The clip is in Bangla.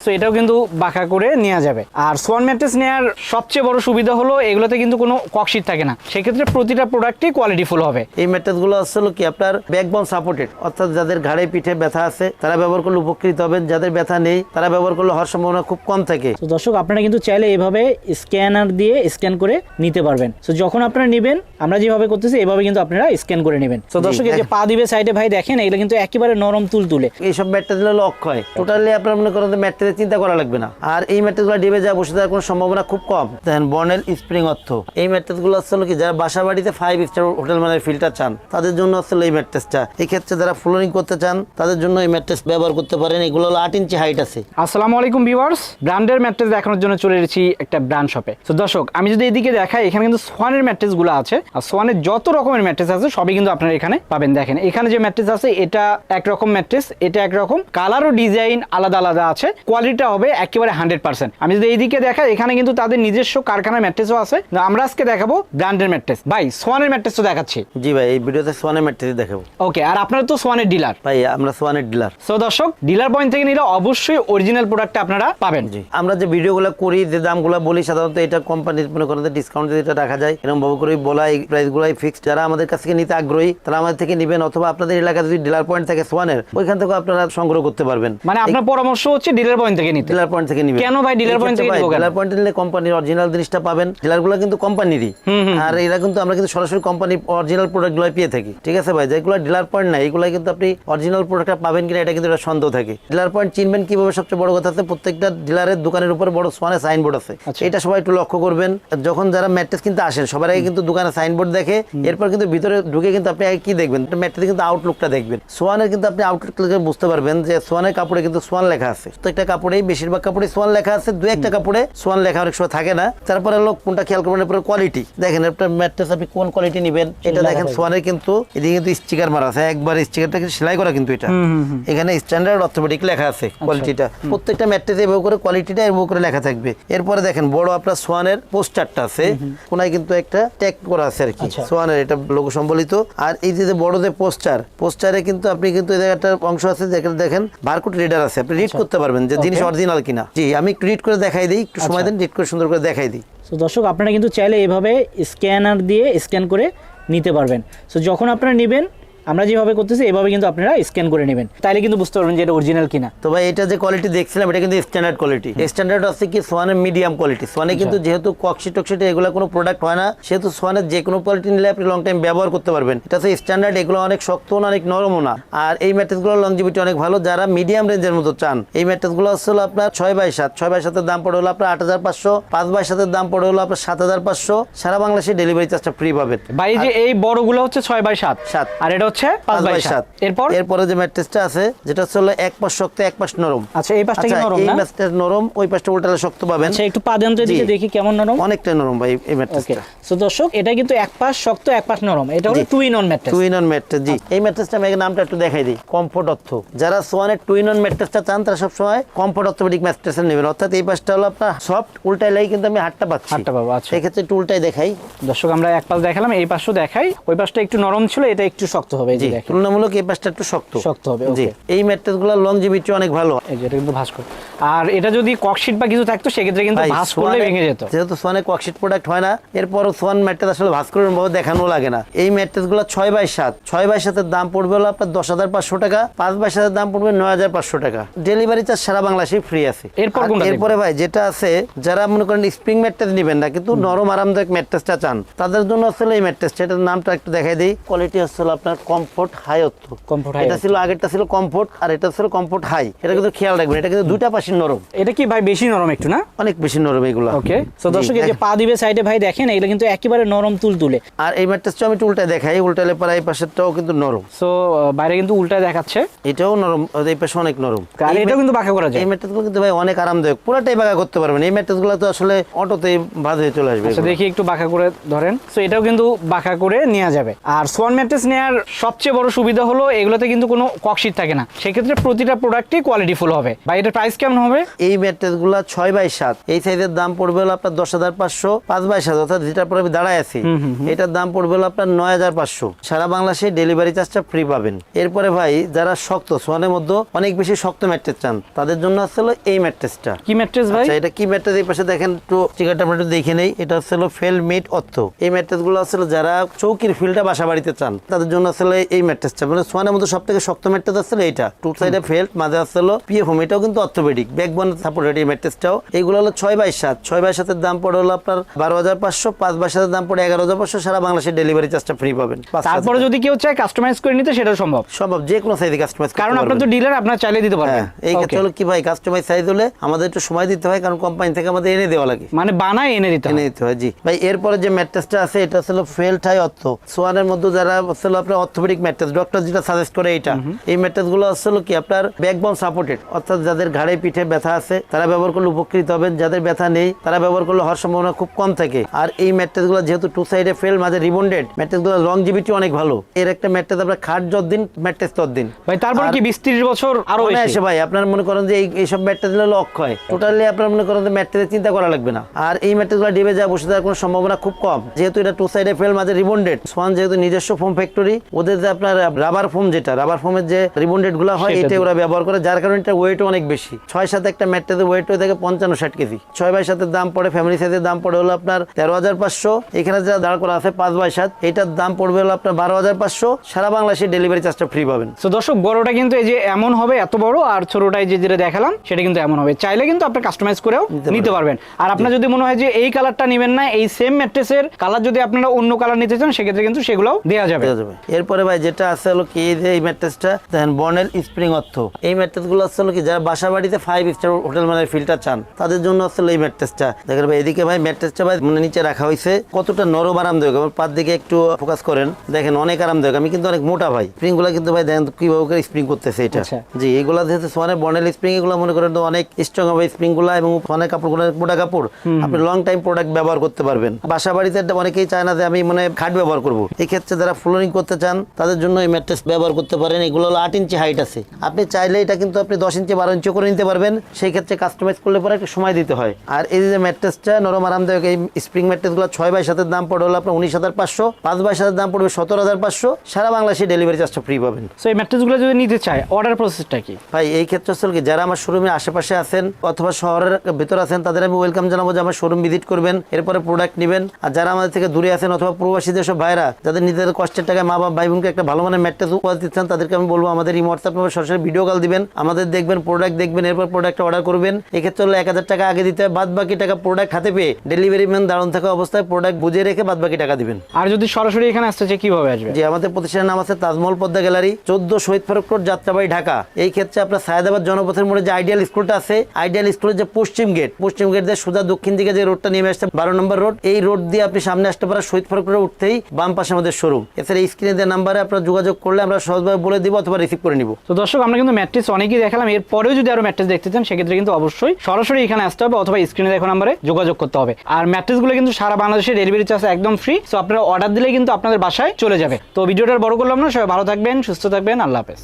তো এটাও কিন্তু বাঁকা করে নেওয়া যাবে। আর সোয়ান ম্যাট্রেস নেওয়ার সবচেয়ে বড় সুবিধা হলো এগুলোতে কিন্তু কোনো ককশিট থাকে না, সেক্ষেত্রে প্রতিটা প্রোডাক্টই কোয়ালিটিফুল হবে। এই ম্যাট্রেসগুলো আসলে কি আপনার ব্যাকবোন সাপোর্টেড, অর্থাৎ যাদের ঘাড়ে পিঠে ব্যথা আছে তারা ব্যবহার করলে উপকৃত হবেন, যাদের ব্যথা নেই তারা ব্যবহার করলে হওয়ার সম্ভাবনা খুব কম থাকে। তো দর্শক আপনারা কিন্তু চাইলে এভাবে স্ক্যানার দিয়ে স্ক্যান করে নিতে পারবেন। তো যখন আপনারা নেবেন, আমরা যেভাবে করতেছি এভাবে কিন্তু আপনারা স্ক্যান করে নেবেন। তো দর্শক এই যে পা দিবে সাইডে ভাই দেখেন, এগুলো কিন্তু একেবারে নরম তুলতুলে। এইসব ম্যাট্রেসগুলো হলো অক্ষয়, টোটালি আপনার মনে করেন ম্যাট্রেস চিন্তা করা লাগবে না। আর এই ম্যাট্রেসগুলো ডিবে যা বসে থাকার কোনো সম্ভাবনা খুব কম। দেখেন বর্নেল স্প্রিং অর্থ, এই ম্যাট্রেসগুলো আসলে কি যারা বাসা বাড়িতে 5 স্টার হোটেল মানের ফিল্টার চান তাদের জন্য আসলে এই ম্যাট্রেসটা। এই ক্ষেত্রে যারা ফ্লোরিং করতে চান তাদের জন্য এই ম্যাট্রেস ব্যবহার করতে পারেন। এগুলো হলো 8 ইঞ্চি হাইট আছে। আসসালামু আলাইকুম ভিউয়ার্স, ব্র্যান্ডের ম্যাট্রেস দেখানোর জন্য চলে এসেছি একটা ব্র্যান্ড শপে। তো দর্শক আমি যদি এদিকে দেখাই, এখানে কিন্তু সোয়ানের ম্যাট্রেসগুলো আছে। আর সোয়ানের যত রকমের ম্যাট্রেস আছে সবই কিন্তু আপনারা এখানে পাবেন। দেখেন এখানে যে ম্যাট্রেস আছে এটা একরকম ম্যাট্রেস, এটা একরকম, কালার ও ডিজাইন আলাদা আলাদা আছে, কোয়ালিটিটা হবে একেবারে 100%। আমি যদি এইদিকে দেখাই, এখানে কিন্তু তাদের নিজস্ব কারখানার ম্যাট্রেসও আছে। আমরা আজকে দেখাবো ব্র্যান্ডের ম্যাট্রেস। ভাই সোয়ানের ম্যাট্রেস তো দেখাচ্ছি। জি ভাই, এই ভিডিওতে সোয়ানের ম্যাট্রেস দেখাবো। ওকে, আর আপনারা তো সোয়ানের ডিলার। ভাই আমরা সোয়ানের ডিলার। সো দর্শক, ডিলার পয়েন্ট থেকে নিলে অবশ্যই অরিজিনাল প্রোডাক্ট আপনারা পাবেন। জি, আমরা যে ভিডিওগুলো করি, যে দামগুলো বলি, সাধারণত এটা কোম্পানির মনে করেন ডিসকাউন্ট যেটা রাখা যায় এরকম ভাবে করে বলা, এই প্রাইসগুলাই ফিক্সড। যারা আমাদের কাছ থেকে নিতে আগ্রহী তারা আমাদের থেকে নেবেন, অথবা আপনাদের এলাকায় যদি ডিলার পয়েন্ট থাকে সোয়ানের, ওইখান থেকে আপনারা সংগ্রহ করতে পারবেন। মানে আপনার পরামর্শ হচ্ছে ডিলার পয়েন্ট থেকে নিতে। ডিলার পয়েন্ট থেকে নিবেন। কেন ভাই ডিলার পয়েন্ট থেকে নিব? ডিলার পয়েন্ট নিলে কোম্পানির অরিজিনাল জিনিসটা পাবেন। ডিলারগুলো কিন্তু কোম্পানিরই, আর এরা কিন্তু আমরা কিন্তু সরাসরি কোম্পানি অরিজিনাল প্রোডাক্টগুলো পেয়ে থাকি। ঠিক আছে ভাই, যেগুলো ডিলার পয়েন্ট নাই এগুলো কিন্তু আপনি অরিজিনাল প্রোডাক্টটা পাবেন কিনা এটা কিন্তু একটা সন্দেহ থাকে। ডিলার পয়েন্ট চিনবেন কিভাবে? সবচেয়ে বড় কথা আছে প্রত্যেকটা ডিলারের দোকানের উপরে বড় সোয়ানের সাইনবোর্ড আছে। এটা সবাই একটু লক্ষ্য করবেন। যখন যারা ম্যাট্রেস কিনতে আসেন সবার আগে কিন্তু দোকানে সাইনবোর্ড দেখে, এরপর কিন্তু ভিতরে ঢুকে কিন্তু আপনি আগে কি দেখবেন? ম্যাট্রেস কিন্তু আউটলুকটা দেখবেন। সোয়ানের কিন্তু আপনি আউটলুক বুঝতে পারবেন যে সোয়ানের কাপড়ে কিন্তু সোয়ান লেখা আছে। প্রত্যেকটা কাপড়েই, বেশিরভাগ কাপড়ে সোয়ান লেখা আছে, দু একটা কাপড়ে সোয়ান লেখা অনেক সময় থাকে না। তারপরে লোক কোনটা খেয়াল করবেন, এরপরে কোয়ালিটি দেখেন। আপনার ম্যাট্রেস আপনি কোন কোয়ালিটি নেবেন এটা দেখেন। সোয়ানের কিন্তু এদিকে কিন্তু স্টিকার মারা আছে, একবার স্টিকারটা কিন্তু সেলাই করা, কিন্তু এটা এখানে স্ট্যান্ডার্ড অর্থোপেডিক লেখা আছে কোয়ালিটিটা। প্রত্যেকটা ম্যাট্রেসে এভাবে করে কোয়ালিটিটা এভাবে করে লেখা থাকবে। এরপরে দেখেন বড় আপনার সোয়ানের পোস্টারটা আছে, কোনায় কিন্তু একটা ট্যাগ করা আছে আর কি সোয়ানের, এটা লোগো সম্বলিত। আর এই যে বড় যে পোস্টারে কিন্তু আপনি কিন্তু এই একটা অংশ আছে যেখানে দেখেন বারকোড রিডার আছে, আপনি রিড করতে পারবেন যে জিনিস অরিজিনাল কিনা। জি, আমি একটু রিড করে দেখাই দিই, একটু সময় দেন, রিড করে সুন্দর করে দেখাই দিই। তো দর্শক আপনারা কিন্তু চাইলে এভাবে স্ক্যানার দিয়ে স্ক্যান করে নিতে পারবেন। সো যখন আপনারা নেবেন, আমরা যেভাবে করতেছি এভাবে কিন্তু আপনারা স্ক্যান করে নেবেন, তাইলে কিন্তু বুঝতে পারবেন যে এটা অরিজিনাল কিনা। তো ভাই এটা যে কোয়ালিটি দেখছিলাম এটা কিন্তু স্ট্যান্ডার্ড কোয়ালিটি। স্ট্যান্ডার্ড আছে কি সোয়ানের মিডিয়াম কোয়ালিটি। সোয়ানে কিন্তু যেহেতু ককশিট টকশিট এগুলো কোনো প্রোডাক্ট হয় না, সেহেতু সোয়ানের যে কোনো কোয়ালিটি নিলে আপনি লং টাইম ব্যবহার করতে পারবেন। এটা হচ্ছে স্ট্যান্ডার্ড, এগুলো অনেক শক্ত না, অনেক নরমও না। আর এই ম্যাট্রেসগুলোর লংজিভিটি অনেক ভালো। যারা মিডিয়াম রেঞ্জের মতো চান, এই ম্যাট্রেসগুলো আসলে আপনার 6x7, 6x7 দাম পড়ে হলো আপনার 8,500, 5x7 দাম পড়ে হলো আপনার 7,500। সারা বাংলাদেশে ডেলিভারি চার্জটা ফ্রি পাবেন। ভাই যে এই বড়গুলো হচ্ছে 6x7, আর এটা হচ্ছে 5x7। এরপরে যে ম্যাট্রেসটা আছে যেটা হচ্ছে এক পাশ শক্ত এক পাশ নরম। আচ্ছা, এই পাশটা কি নরম না? এই ম্যাট্রেসটা নরম, ওই পাশটা উল্টালে শক্ত পাবেন। আচ্ছা, একটু পা দেন তো এদিকে দেখি কেমন নরম। অনেকটা নরম ভাই এই ম্যাট্রেসটা। সো দর্শক এটা কিন্তু এক পাশ শক্ত এক পাশ নরম, এটা হলো two in one mattress. Two in one mattress. জি, এই ম্যাট্রেসটা আমি নামটা একটু দেখাই দিই, কমফোর্ট অর্থ। যারা সোয়ানের টু ইন ওয়ান ম্যাট্রেসটা চান তারা সব সময় কমফোর্ট অর্থোপেডিক ম্যাট্রেস নেবেন। অর্থাৎ এই পাশটা হলো আপনার সফট, উল্টাইলেই কিন্তু আমি হাতটা পাচ্ছি। আচ্ছা, এই ক্ষেত্রে একটু উল্টাই দেখাই। দর্শক আমরা এক পাশ দেখালাম, এই পাশও দেখাই। ওই পাশটা একটু নরম ছিল, এটা একটু শক্ত হবে। জি, তুলনামূলক এই পাশটা একটু শক্ত হবে। জি, এই ম্যাট্রেসগুলোর লংজিভিটি অনেক ভালো। এই যে এটা কিন্তু ভাঁজ করে, আর এটা যদি ককশিট বা কিছু থাকতো সেক্ষেত্রে কিন্তু ভাঁজ করলে ভেঙে যেত। যেহেতু সোয়ানে ককশিট প্রোডাক্ট হয় না, এরপরও সোয়ান ম্যাট্রেস আসলে ভাঁজ করে ভাবে দেখানো লাগে না। এই ম্যাট্রেসগুলো 6x7, 6x7 এর দাম পড়বে হলো আপনার 10,500 টাকা, 5x7 এর দাম পড়বে 9,500 টাকা। ডেলিভারি চার্জ সারা বাংলাদেশে ফ্রি আছে। এরপরে ভাই যেটা আছে, যারা মনে করেন স্প্রিং ম্যাট্রেস নেবেন না কিন্তু নরম আরামদায়ক ম্যাট্রেসটা চান, তাদের জন্য আসলে এই ম্যাট্রেসটা, এটার নামটা একটু দেখাই দিই। কোয়ালিটি আসলে আপনার কমফোর্ট হাই অর্থ। এটা ছিল আগেরটা ছিল কমফোর্ট, আর এটা ছিল কমফোর্ট হাই। এটা কিন্তু খেয়াল রাখবেন, এটা কিন্তু দুইটা পাশে নরম। এটা কি ভাই বেশি নরম একটু না? অনেক বেশি নরম এগুলো। ওকে, সো দর্শক এই যে পা দিবে সাইডে ভাই দেখেন, এগুলো কিন্তু একেবারে নরম তুলতুলে। আর এই ম্যাট্রেসটা আমি একটু উল্টায় দেখাই, উল্টালে পরে এই পাশেরটাও কিন্তু নরম। সো বাইরে কিন্তু উল্টায় দেখাচ্ছে, এটাও নরম, এই পাশে অনেক নরম। আর এটাও কিন্তু বাঁকা করা যায়। এই ম্যাট্রেসগুলো কিন্তু ভাই অনেক আরামদায়ক, পুরোটাই বাঁকা করতে পারবেন। এই ম্যাট্রেসগুলো তো আসলে অটোতেই ভাঁজ হয়ে চলে আসবে। আচ্ছা দেখি একটু বাঁকা করে ধরেন। সো এটাও কিন্তু বাঁকা করে নেওয়া যাবে। আর সোয়ান ম্যাট্রেস নেওয়ার সবচেয়ে বড় সুবিধা হলো এগুলোতে কিন্তু কোনো ককশিট থাকে না, সেক্ষেত্রে প্রতিটা প্রোডাক্টই কোয়ালিটিফুল হবে। ভাই এটার প্রাইস কেমন হবে? এই ম্যাট্রেস গুলা 6x7, এই সাইজের দাম পড়বে হলো আপনার 10,500, 5x7 অর্থাৎ যেটার পরে আমি দাঁড়ায় আছি এটার দাম পড়বে হলো আপনার 9,500। সারা বাংলাদেশে ডেলিভারি চার্জটা ফ্রি পাবেন। এরপরে ভাই যারা শক্ত সোয়ানের মধ্যে অনেক বেশি শক্ত ম্যাট্রেস চান তাদের জন্য আসলে এই ম্যাট্রেসটা। কি ম্যাট্রেস ভাই? এটা কি ম্যাট্রেস? এই পাশে দেখেন একটু স্টিকারটা আমরা একটু দেখে নেই। এটা হলো ফেলমেট অর্থ। এই ম্যাট্রেস গুলো আসলে যারা চৌকির ফিলটা বাসা বাড়িতে চান তাদের জন্য আসলে এই ম্যাট্রেসটা, মানে সোয়ানের মধ্যে সব থেকে শক্ত ম্যাট্রেস আসলে এইটা। টু সাইডে ফেল্ট, মাঝে আসলে পিএফএম, এটাও কিন্তু অর্থোপেডিক ব্যাকবোন সাপোর্টেড এই ম্যাট্রেসটাও। এইগুলো হলো 6x7, 6x7 এর দাম পড়ে হলো আপনার 12,500, 5x7 এর দাম পড়ে 11,500। সারা বাংলাদেশে ডেলিভারি চার্জটা ফ্রি পাবেন। তারপরে যদি কেউ চায় কাস্টমাইজ করে নিতে সেটাও সম্ভব। সম্ভব, যে কোনো সাইজে কাস্টমাইজ, কারণ আপনার তো ডিলার, আপনার চাইলে দিতে পারবেন। এই ক্ষেত্রে হলো কি ভাই, কাস্টমাইজ সাইজ হলে আমাদের একটু সময় দিতে হয়, কারণ কোম্পানি থেকে আমাদের এনে দেওয়া লাগে, মানে বানায় এনে দিতে হয়। জি ভাই, এরপরে যে ম্যাট্রেসটা আছে এটা হলো ফেল্ট হাই অর্থ। সোয়ানের মধ্যে যারা আসলে আপনার অর্থোপেডিক ম্যাট্রেস ডক্টর যেটা সাজেস্ট করে এইটা, এই ম্যাট্রেস গুলো আসলে কি আপনার ব্যাকবোন সাপোর্টেড, অর্থাৎ যাদের ঘাড়ে পিঠে ব্যথা আছে তারা ব্যবহার করলে উপকৃত হবেন, যাদের ব্যথা নেই তারা ব্যবহার করলে হওয়ার সম্ভাবনা খুব কম থাকে। আর এই ম্যাট্রেস গুলো যেহেতু টু সাইডে ফেল, মাঝে রিবন্ডেড, ম্যাট্রেস গুলো লংজিভিটি অনেক ভালো। এর একটা ম্যাট্রেস আপনার খাট যতদিন ম্যাট্রেস ততদিন ভাই। তারপর কি 20-30 বছর আরো বেশি আসে ভাই। আপনার মনে করেন যে এইসব ম্যাট্রেস হলো অক্ষয়, টোটালি আপনার মনে করেন যে ম্যাট্রেস চিন্তা করা লাগবে না। আর এই ম্যাট্রেস গুলো ডিবে যা বসে থাকার কোনো সম্ভাবনা খুব কম, যেহেতু এটা টু সাইডে ফেল, মাঝে রিবন্ডেড। সোয়ান যেহেতু নিজস্ব ফোম ফ্যাক্টরি, ওদের যে আপনার রাবার ফোম, যেটা রাবার ফোমের যে রিবন্ডেড গুলো হয় এটা ওরা ব্যবহার করে, যার কারণে এটা ওয়েটও অনেক বেশি। 6-7 একটা ম্যাট্রেসের ওয়েট হয়ে থাকে 55-60 কেজি। 6x7 এর দাম পড়ে, ফ্যামিলি সাইজের দাম পড়ে হলো আপনার 13,500। এখানে যা দাঁড় করা আছে 5x7, এটার দাম পড়বে হলো আপনার 12,500। সারা বাংলাদেশে ডেলিভারি চার্জটা ফ্রি পাবেন। তো দর্শক, বড়টা কিন্তু এই যে এমন হবে এত বড়, আর ছোটটাই যে যেটা দেখালাম সেটা কিন্তু এমন হবে। চাইলে কিন্তু আপনি কাস্টমাইজ করেও নিতে পারবেন। আর আপনার যদি মনে হয় যে এই কালারটা নেবেন না, এই সেম ম্যাট্রেসের কালার যদি আপনারা অন্য কালার নিতে চান, সেক্ষেত্রে কিন্তু সেগুলোও দেওয়া যাবে। এরপরে ভাই যেটা আছে হলো কি, এই ম্যাট্রেসটা দেখেন বর্নেল স্প্রিং অর্থ। এই ম্যাট্রেস গুলো আসলে কি যারা বাসা বাড়িতে 5 স্টার হোটেল মানের ফিল্টার চান তাদের জন্য আসলে এই ম্যাট্রেসটা। দেখেন ভাই এদিকে ভাই ম্যাট্রেসটা ভাই মানে নিচে রাখা হয়েছে, কতটা নরম আরামদায়ক। আমার পার দিকে একটু ফোকাস করেন, দেখেন অনেক আরামদায়ক। আমি কিন্তু অনেক মোটা ভাই, স্প্রিং গুলা কিন্তু ভাই দেখেন কিভাবে করে স্প্রিং করতেছে এটা। জি, এগুলা যেহেতু সোয়ানের বর্নেল স্প্রিং, এগুলো মনে করেন অনেক স্ট্রং হবে স্প্রিং গুলা, এবং সোয়ানের কাপড়গুলো মোটা কাপড়, আপনি লং টাইম প্রোডাক্ট ব্যবহার করতে পারবেন। বাসা বাড়িতে অনেকেই চায় না যে আমি মানে খাট ব্যবহার করবো, এই ক্ষেত্রে যারা ফ্লোরিং করতে চান তাদের জন্য এই ম্যাট্রেস ব্যবহার করতে পারেন। এগুলো হলো 8 ইঞ্চি হাইট আছে, আপনি চাইলে এটা কিন্তু আপনি 10 ইঞ্চি 12 ইঞ্চি করে নিতে পারবেন। সেই ক্ষেত্রে কাস্টমাইজ করলে পরে একটু সময় দিতে হয়। আর এই যে ম্যাট্রেসটা নরম আরামদায়ক, এই স্প্রিং ম্যাট্রেসগুলো 6x7 এর দাম পড়ে হলো আপনার 19,500, 5x7 এর দাম পড়বে 17,500। সারা বাংলাদেশে ডেলিভারি চার্জটা ফ্রি পাবেন। সো এই ম্যাট্রেসগুলো যদি নিতে চায়, অর্ডার প্রসেসটা কি ভাই? এই ক্ষেত্রে আসলে কি যারা আমার শোরুমের আশেপাশে আছেন অথবা শহরের ভিতরে আছেন তাদের আমি ওয়েলকাম জানাবো যে আমার শোরুম ভিজিট করবেন, এরপরে প্রোডাক্ট নেবেন। আর যারা আমাদের থেকে দূরে আছেন অথবা প্রবাসী যেসব ভাইরা যাদের নিজেদের কষ্টের টাকায় মা বাবা ভাই বোনকে একটা ভালো মানের ম্যাট্রেস উপহার দিচ্ছেন, তাদেরকে আমি বলবো আমাদের এই হোয়াটসঅ্যাপ নাম্বার সরাসরি ভিডিও কল দিবেন, আমাদের দেখবেন, প্রোডাক্ট দেখবেন, এরপর প্রোডাক্ট অর্ডার করবেন। এক্ষেত্রে হলো 1,000 টাকা আগে দিতে হয়, বাদ বাকি টাকা প্রোডাক্ট হাতে পেয়ে ডেলিভারি ম্যান দাঁড়ানো থাকা অবস্থায় প্রোডাক্ট বুঝে রেখে বাদ বাকি টাকা দিবেন। আর যদি সরাসরি এখানে আসতে চাই কিভাবে আসবে? যে আমাদের প্রতিষ্ঠানের নাম আছে তাজমহল পদ্মা গ্যালারি, 14 শহীদ ফারুক রোড, যাত্রাবাড়ি, ঢাকা। এই ক্ষেত্রে আপনার সায়েদাবাদ জনপথের মোড়ে যে আইডিয়াল স্কুলটা আছে, আইডিয়াল স্কুলের যে পশ্চিম গেট দিয়ে সোজা দক্ষিণ দিকে যে রোডটা নেমে আসছে 12 নম্বর রোড, এই রোড দিয়ে আপনি সামনে আসতে পারেন। শহীদ ফারুক রোড উঠতেই বাম পাশে আমাদের শোরুম। এছাড়া স্ক্রিনে দেওয়া নাম্বারে আপনারা যোগাযোগ করলে আমরা সহজভাবে বলে দিব অথবা রিসিভ করে নিব। তো দর্শক, আমরা কিন্তু ম্যাট্রেস অনেকেই দেখালাম, এরপরেও যদি আরো ম্যাট্রেস দেখতে চান সেক্ষেত্রে কিন্তু অবশ্যই সরাসরি এখানে আসতে হবে অথবা স্ক্রিনে দেখা নাম্বারে যোগাযোগ করতে হবে। আর ম্যাট্রেসগুলো কিন্তু সারা বাংলাদেশে ডেলিভারি চার্জ একদম ফ্রি। সো আপনারা অর্ডার দিলেই কিন্তু আপনাদের বাসায় চলে যাবে। তো ভিডিওটা বড় করলাম না, সবাই ভালো থাকবেন, সুস্থ থাকবেন, আল্লাহ হাফেজ।